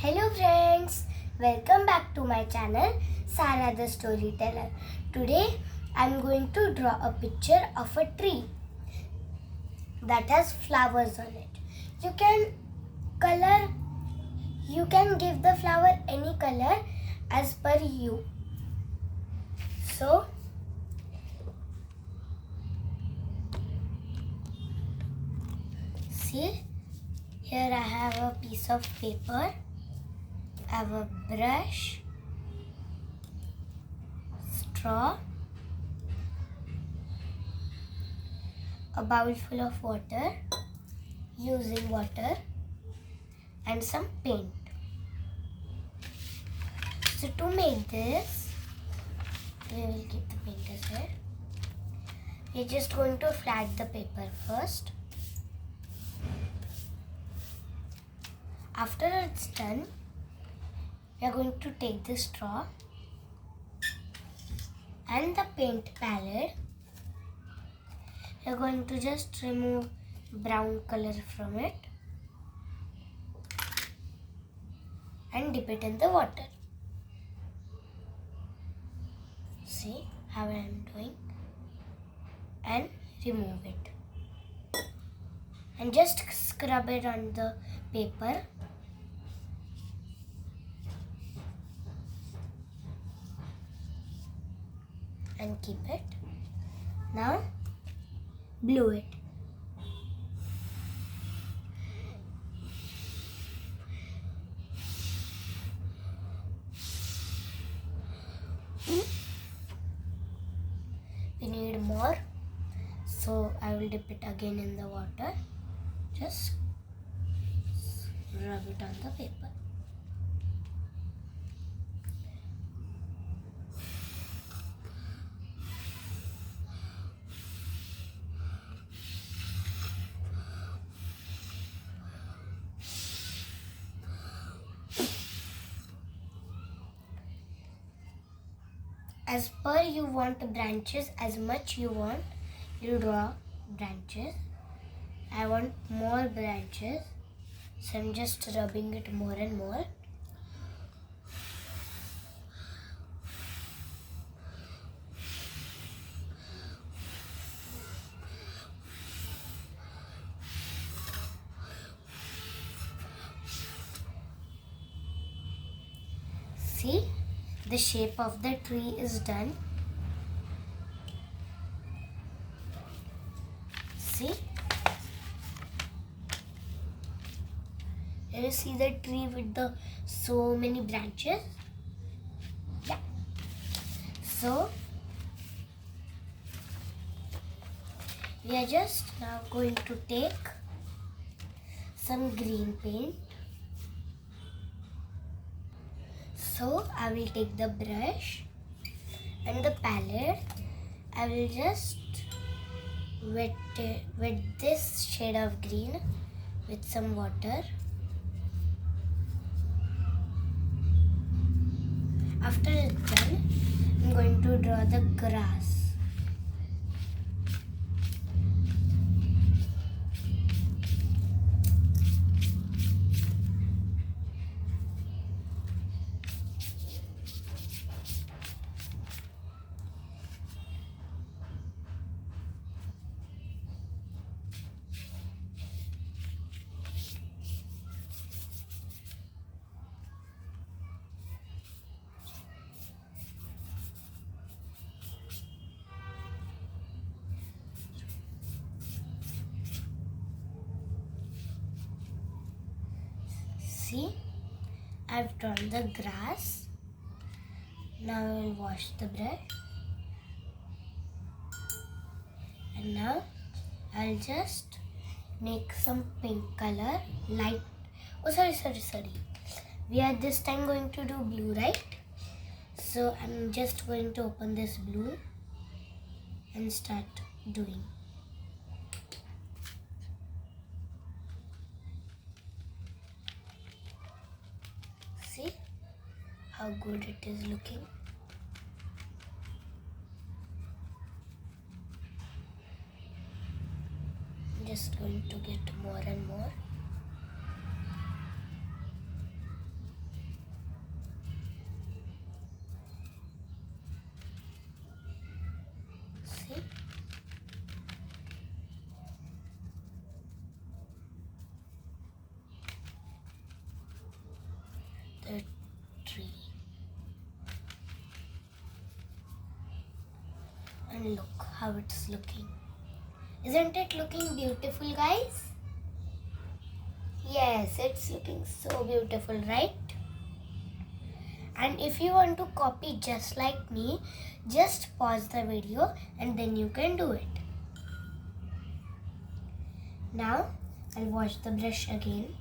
Hello friends, welcome back to my channel Sara the Storyteller. Today I am going to draw a picture of a tree that has flowers on it. You can give the flower any color as per you. So see, here I have a piece of paper. I have a brush, straw, a bowl full of water, using water, and some paint. So to make this, we will keep the painters here. We're just going to flat the paper first. After it's done, we are going to take the straw and the paint palette. We are going to just remove brown color from it and dip it in the water. See how I am doing, and remove it and just scrub it on the paper. And keep it. Now blow it. We need more, so I will dip it again in the water. Just rub it on the paper. As per you want the branches, as much you want, you draw branches. I want more branches, so I'm just rubbing it more and more. See, the shape of the tree is done. See, you see the tree with the so many branches. Yeah. So we are just now going to take some green paint. So I will take the brush and the palette. I will just wet this shade of green with some water. After it's done, I'm going to draw the grass. See, I've drawn the grass. Now I will wash the brush. And now I'll just make some pink color, light. Oh, sorry. We are this time going to do blue, right? So I'm just going to open this blue and start doing. See how good it is looking. I'm just going to get more and more. the tree. And look how it's looking. Isn't it looking beautiful, guys? Yes, it's looking so beautiful, right? And if you want to copy just like me, just pause the video and then you can do it. Now, I'll wash the brush again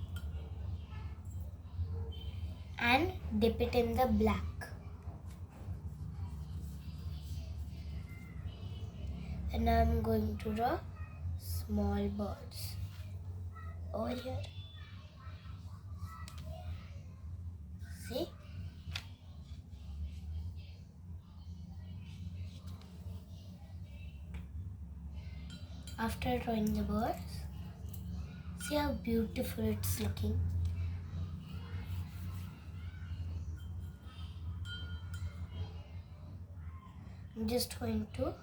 and dip it in the black. And now I'm going to draw small birds over here. See? After drawing the birds, see how beautiful it's looking. I'm just going to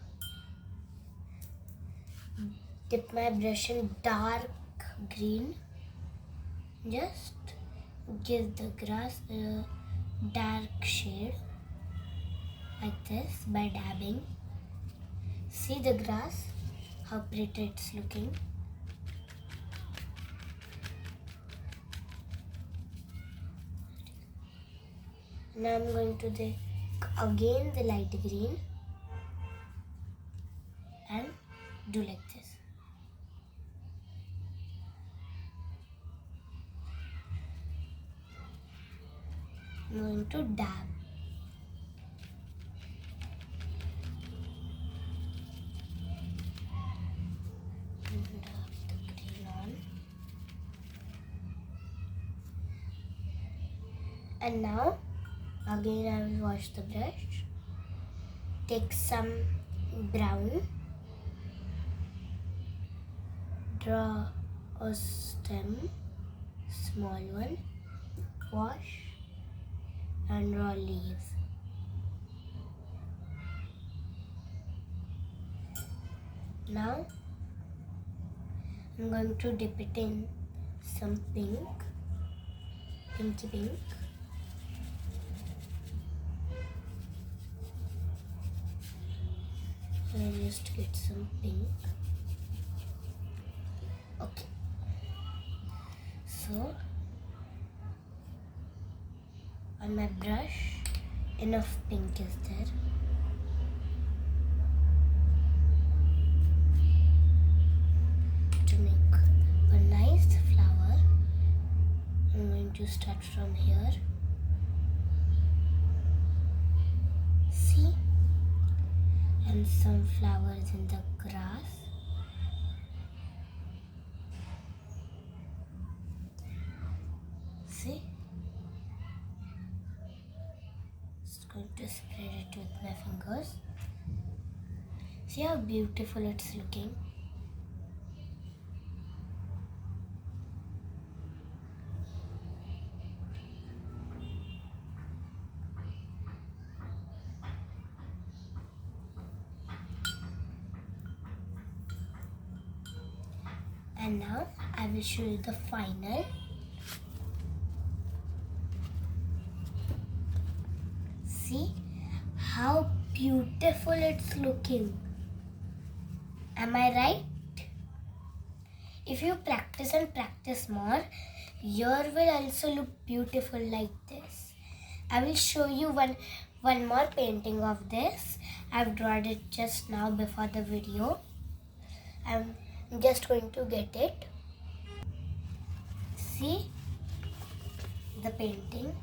dip my brush in dark green. Just give the grass a dark shade like this by dabbing. See the grass, how pretty it's looking. Now I'm going to take again the light green and do like this. I'm going to dab. And dab the green on. And now again I will wash the brush. Take some brown. Draw a stem, small one. Wash and draw leaves. Now I'm going to dip it in some pink, pinky pink. And just get some pink. Okay. So on my brush, enough pink is there. To make a nice flower, I'm going to start from here. See? And some flowers in the grass. See? Just going to spread it with my fingers. See how beautiful it's looking. And now I will show you the final. See how beautiful it's looking. Am I right? If you practice and practice more, your will also look beautiful like this. I will show you one more painting of this. I've drawn it just now before the video. I'm just going to get it. See the painting.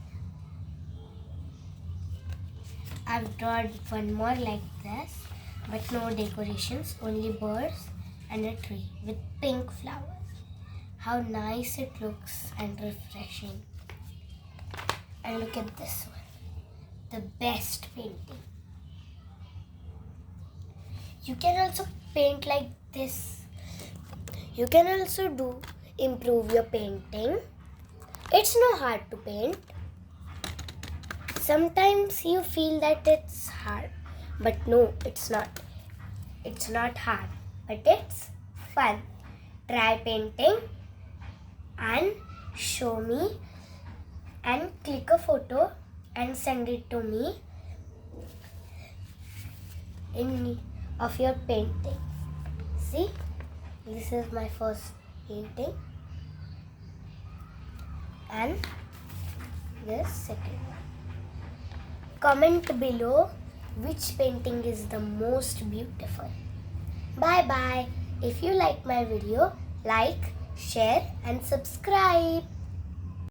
I've drawn one more like this, but no decorations, only birds and a tree with pink flowers. How nice it looks and refreshing. And look at this one, the best painting. You can also paint like this. You can also improve your painting. It's not hard to paint. Sometimes you feel that it's hard, but no, it's not. It's not hard, but it's fun. Try painting and show me and click a photo and send it to me of your painting. See, this is my first painting and this second one. Comment below which painting is the most beautiful. Bye bye. If you like my video, like, share and subscribe.